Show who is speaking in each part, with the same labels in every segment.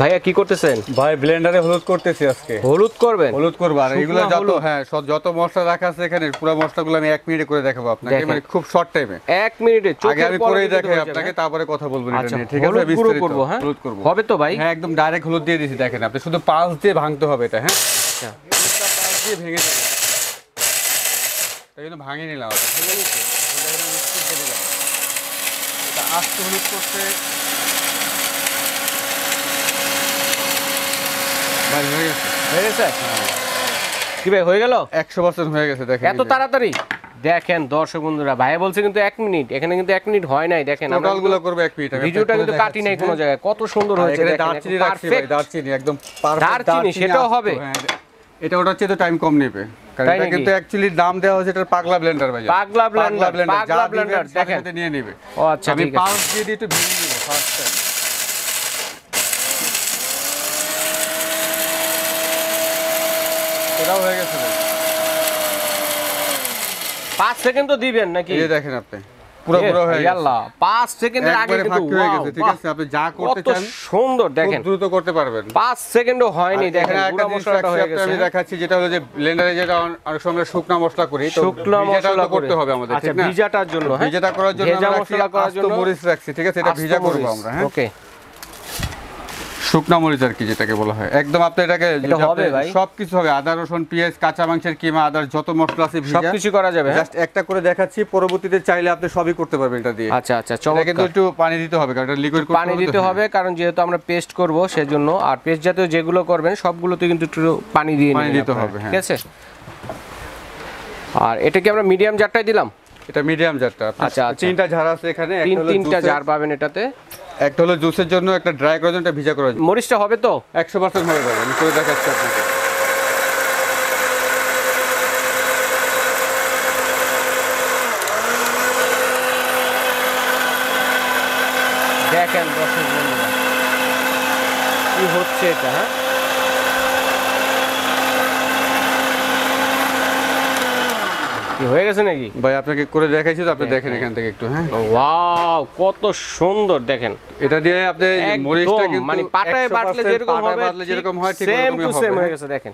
Speaker 1: ভাইয়া কি করতেছেন?
Speaker 2: ভাই ব্লেন্ডারে হলুদ করতেছি আজকে।
Speaker 1: হলুদ করবেন?
Speaker 2: হলুদ করব। আর এগুলো যত মশলা রাখা আছে এখানে পুরো মশলাগুলো আমি 1 মিনিটে করে দেখাবো আপনাকে, মানে খুব শর্ট টাইমে।
Speaker 1: 1 মিনিটে
Speaker 2: আগে আমি করেই দেখাই আপনাকে, তারপরে কথা বলবো এটা নিয়ে, ঠিক আছে?
Speaker 1: বিস্তারিত করব। হ্যাঁ
Speaker 2: হলুদ করব।
Speaker 1: হবে তো ভাই?
Speaker 2: হ্যাঁ একদম ডাইরেক্ট হলুদ দিয়ে দিছি। দেখেন আপনি শুধু পাঁচ দিয়ে ভাঙতে হবে এটা। হ্যাঁ
Speaker 1: আচ্ছা,
Speaker 2: পাঁচ দিয়ে ভেঙে দেবেন। তাই জন্য ভাঙিয়ে নিলাম। এটা আস্তে হলুদ করতে ভাই হয়ে গেছে।
Speaker 1: হয়ে গেছে? কি ভাই হয়ে গেল?
Speaker 2: 100% হয়ে গেছে। দেখেন
Speaker 1: এত তাড়াতাড়ি? দেখেন দর্শক বন্ধুরা, ভাই বলছে কিন্তু 1 মিনিট, এখানে কিন্তু 1 মিনিট হয় নাই। দেখেন আমরা
Speaker 2: টোটালগুলো করব 1 মিনিট।
Speaker 1: ভিডিওটা কিন্তু কাটি নাই কোনো জায়গায়, কত সুন্দর হয়েছে।
Speaker 2: দেখেন দারচিনি রাখছি ভাই, দারচিনি একদম পারফেক্ট।
Speaker 1: দারচিনি সেটাও হবে?
Speaker 2: এটা ওটা হচ্ছে তো টাইম কম নেবে, কারণ এটা কিন্তু অ্যাকচুয়ালি নাম দেওয়া হয়েছে এটা পাগলা ব্লেন্ডার ভাই।
Speaker 1: পাগলা ব্লেন্ডার দেখেন
Speaker 2: সাথে নিয়ে নেবে।
Speaker 1: ও আচ্ছা
Speaker 2: আমি
Speaker 1: ঠিক আছে।
Speaker 2: পাঁচ দিয়ে একটু ভেঙে নিব ফার্স্ট টাইম। এটাও হয়ে গেছে ভাই।
Speaker 1: 5 সেকেন্ড তো দিবেন নাকি?
Speaker 2: এই দেখেন আপনি পুরো হয়ে গেছে।
Speaker 1: আল্লাহ 5 সেকেন্ডের আগে কিন্তু
Speaker 2: হয়ে গেছে। ঠিক আছে, আপনি যা করতে চান
Speaker 1: সুন্দর দেখেন,
Speaker 2: দ্রুত করতে পারবেন।
Speaker 1: 5 সেকেন্ডও হয়নি। দেখেন
Speaker 2: পুরো মশলাটা হয়ে গেছে। আমি দেখাচ্ছি যেটা হলো যে ব্লেন্ডারে যেটা অনেক সময় শুকনা মশলা করি, তো ভিজাটা করতে হবে আমাদের, ঠিক না?
Speaker 1: ভিজাটার জন্য, হ্যাঁ
Speaker 2: ভিজাটা করার জন্য
Speaker 1: ভেজা মশলা করার জন্য
Speaker 2: মরিচ রাখছি, ঠিক আছে? এটা ভিজা করব আমরা। হ্যাঁ
Speaker 1: ওকে,
Speaker 2: শুকনা মরিচ আর কি যেটাকে বলা হয়। একদম আপনি এটাকে সবকিছু হবে, আদা রসুন পেঁয়াজ কাঁচা মাংসের কিমা আদার যত মশলা আছে ভিজা
Speaker 1: সবকিছু করা যাবে।
Speaker 2: জাস্ট একটা করে দেখাচ্ছি, পরবর্তীতে চাইলে আপনি সবই করতে পারবেন এটা দিয়ে।
Speaker 1: আচ্ছা আচ্ছা, চমৎকার।
Speaker 2: কিন্তু একটু পানি দিতে হবে, কারণ এটা লিকুইড
Speaker 1: পানি দিতে হবে, কারণ যেহেতু আমরা পেস্ট করব সেজন্য। আর পেস্ট জাতীয় যেগুলো করবেন সবগুলোতে কিন্তু একটু পানি দিতে হবে, ঠিক আছে? আর এটা কি আমরা মিডিয়াম জারটাই দিলাম?
Speaker 2: এটা মিডিয়াম জারটা।
Speaker 1: আচ্ছা,
Speaker 2: তিনটা জার আছে এখানে,
Speaker 1: তিনটা জার পাবেন এটাতে।
Speaker 2: একটা হলো জুসের জন্য, একটা ড্রাই করার জন্য, একটা ভিজা করার জন্য।
Speaker 1: মরিচটা হবে তো?
Speaker 2: 100% হয়ে যাবে। আমি করে দেখাচ্ছি আপনাকে।
Speaker 1: দেখেন দর্শক বন্ধুরা কি হচ্ছে এটা। হ্যাঁ কি হয়ে গেছে নাকি
Speaker 2: ভাই? আপনাকে করে দেখাইছি তো, আপনি দেখেন এখান থেকে একটু। হ্যাঁ
Speaker 1: ওয়াও কত সুন্দর। দেখেন
Speaker 2: এটা দিয়ে আপনি মরিচটা কিন্তু
Speaker 1: মানে পাটায় বাটলে যেরকম হয় ঠিক সেম হয়ে গেছে। দেখেন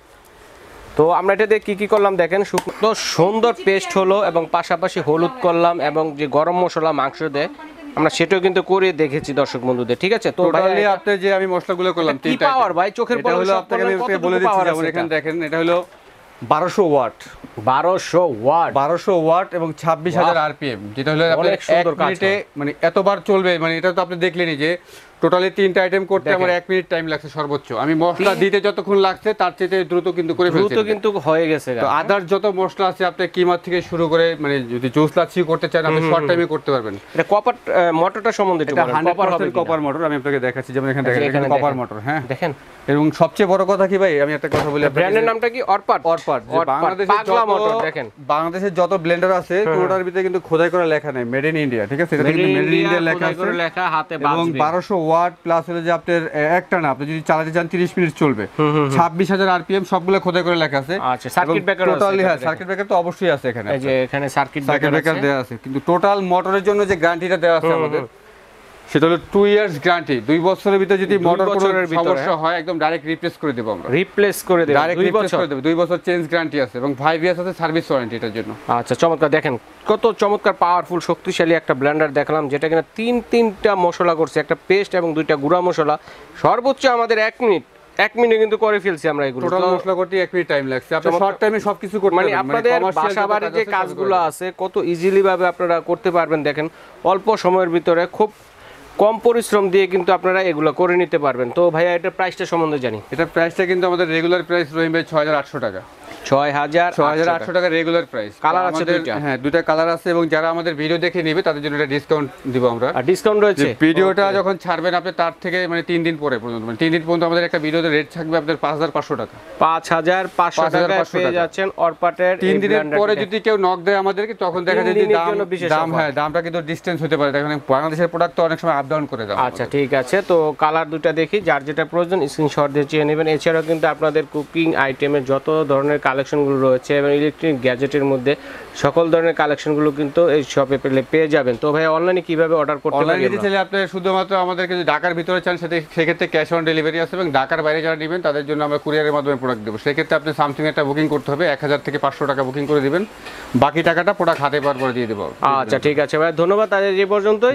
Speaker 1: তো আমরা এটা দিয়ে কি করলাম দেখেন, শুকনো সুন্দর পেস্ট হলো এবং পাশাপাশি হলুদ করলাম এবং যে গরম মশলা মাংস দেয় আমরা সেটাও কিন্তু করে দেখেছি দর্শক বন্ধুদের, ঠিক আছে? তো
Speaker 2: টোটালি আপনি যে আমি মশলাগুলো করলাম
Speaker 1: কি পাওয়ার ভাই চোখের পলকে
Speaker 2: হলো আপনাকে আমি বলে দিচ্ছি। যেমন এখানে দেখেন এটা হলো 1200 ওয়াট 1200 ওয়াট এবং 26000 আরপিএম, যেটা হলো আপনার 1 মিনিটে মানে এতবার চলবে। মানে এটা তো আপনি দেখলেনই যে টোটালি 3টা আইটেম করতে আমার 1 মিনিট টাইম লাগছে সর্বোচ্চ। আমি মশলা দিতে যতক্ষণ লাগছে তার চেয়ে দ্রুত কিন্তু করে ফেলছি।
Speaker 1: দ্রুত কিন্তু হয়ে গেছে।
Speaker 2: তো আদার যত মশলা আছে আপনি কিমা থেকে শুরু করে, মানে যদি জুস লাচ্ছি করতে চান আপনি শর্ট টাইমে করতে পারবেন।
Speaker 1: এটা কপার মোটরটা সম্বন্ধে একটু বলেন।
Speaker 2: কপার হবে, কপার মোটর আমি আপনাকে দেখাচ্ছি। যেমন এখানে দেখেন এখানে কপার মোটর। হ্যাঁ দেখেন। এবং সবচেয়ে বড় কথা কি ভাই, আমি একটা কথা বলি,
Speaker 1: ব্র্যান্ডের নামটা কি? অরপাট।
Speaker 2: বাংলাদেশের যত ব্লেন্ডার আছে কোনোটার ভিতরে কিন্তু খোদাই করা লেখা নাই মেড ইন ইন্ডিয়া, ঠিক আছে? এটা কিন্তু মেড ইন ইন্ডিয়া লেখা আছে,
Speaker 1: হাতে বাজবে।
Speaker 2: এবং 1200 ওয়াট প্লাস হলো যে আপনার একটা না, আপনি যদি চালাতে চান 30 মিনিট চলবে। 26000 আরপিএম সবগুলো খোদাই করে লেখা আছে।
Speaker 1: আচ্ছা, সার্কিট ব্রেকার আছে?
Speaker 2: টোটালি হ্যাঁ, সার্কিট ব্রেকার তো অবশ্যই আছে এখানে।
Speaker 1: এই যে এখানে সার্কিট
Speaker 2: ব্রেকার দেয়া আছে, কিন্তু টোটাল মোটরের জন্য যে গ্যারান্টিটা দেওয়া আছে আমাদের সেটা হলো 2 ইয়ার্স গ্যারান্টি। 2 বছরের ভিতরে যদি মোটর কোনো সমস্যা হয় একদম ডাইরেক্ট রিপ্লেস করে দেব আমরা।
Speaker 1: রিপ্লেস করে দেব,
Speaker 2: ডাইরেক্ট রিপ্লেস করে দেব। 2 বছর চেঞ্জ গ্যারান্টি আছে এবং 5 ইয়ার্স আছে সার্ভিস ওয়ারেন্টি এটার জন্য।
Speaker 1: আচ্ছা চমৎকার। দেখেন কত চমৎকার পাওয়ারফুল শক্তিশালী একটা ব্লেন্ডার দেখলাম, যেটা কিনা তিনটা মশলা করছে, একটা পেস্ট এবং 2টা গুঁড়া মশলা। সর্বোচ্চ আমাদের 1 মিনিট কিন্তু করে ফেলছি আমরা এগুলো।
Speaker 2: টোটাল মশলা করতে 1 মিনিট টাইম লাগছে। আপনি শর্ট টাইমে সবকিছু করতে পারবেন।
Speaker 1: মানে আপনাদের বাসাবাড়ির যে কাজগুলো আছে কত ইজিলি ভাবে আপনারা করতে পারবেন। দেখেন অল্প সময়ের ভিতরে খুব কম পরিশ্রম দিয়ে কিন্তু আপনারা এগুলো করে নিতে পারবেন। তো ভাইয়া এটার প্রাইসটা সম্বন্ধে জানি।
Speaker 2: এটা প্রাইসটা কিন্তু আমাদের রেগুলার প্রাইস রহিম ভাই 6800 টাকা। 6800 টাকা রেগুলার প্রাইস।
Speaker 1: কালার আছে দুইটা?
Speaker 2: হ্যাঁ দুইটা কালার আছে, এবং যারা আমাদের ভিডিও দেখে নেবে তাদের জন্য একটা ডিসকাউন্ট দিব আমরা।
Speaker 1: আর ডিসকাউন্ট রয়েছে?
Speaker 2: ভিডিওটা যখন ছাড়বেন আপনি তার থেকে মানে 3 দিন পরে পর্যন্ত, মানে 3 দিন পর্যন্ত আমাদের একটা ভিডিওতে রেট থাকবে আপনাদের 5500 টাকা।
Speaker 1: 5500 টাকা পেয়ে যাচ্ছেন অরপাটের।
Speaker 2: 3 দিনের পরে যদি কেউ নক দেয় আমাদেরকে তখন দেখা যায় যে দাম দামটা কিন্তু ডিসটেন্স হতে পারে। দেখেন বাংলাদেশের প্রোডাক্ট তো অনেক সময় আপ ডাউন করে দাও।
Speaker 1: আচ্ছা ঠিক আছে, তো কালার দুটো দেখি, যার যেটা প্রয়োজন স্ক্রিনশট দিয়ে চেয়ে নেবেন। এছাড়াও কিন্তু আপনাদের কুকিং আইটেমের যত ধরনের কালেকশনগুলো রয়েছে এবং ইলেকট্রনিক গ্যাজেটের মধ্যে সকল ধরনের কালেকশনগুলো কিন্তু এই শপে পেয়ে যাবেন। তো ভাই অনলাইনে কিভাবে অর্ডার করতে পারবেন?
Speaker 2: অনলাইনে চাইলে আপনি শুধুমাত্র আমাদেরকে যদি ঢাকার ভিতরে চান সেক্ষেত্রে ক্যাশ অন ডেলিভারি আছে, এবং ঢাকার বাইরে যারা নেবেন তাদের জন্য আমরা কুরিয়ারের মাধ্যমে প্রোডাক্ট দেবো। সেক্ষেত্রে আপনি সামথিং একটা বুকিং করতে হবে, 1000 থেকে 500 টাকা বুকিং করে দিবেন, বাকি টাকাটা প্রোডাক্ট হাতে পাওয়ার পরে দিয়ে দেবো।
Speaker 1: আচ্ছা ঠিক আছে ভাই, ধন্যবাদ। আজ এই পর্যন্তই।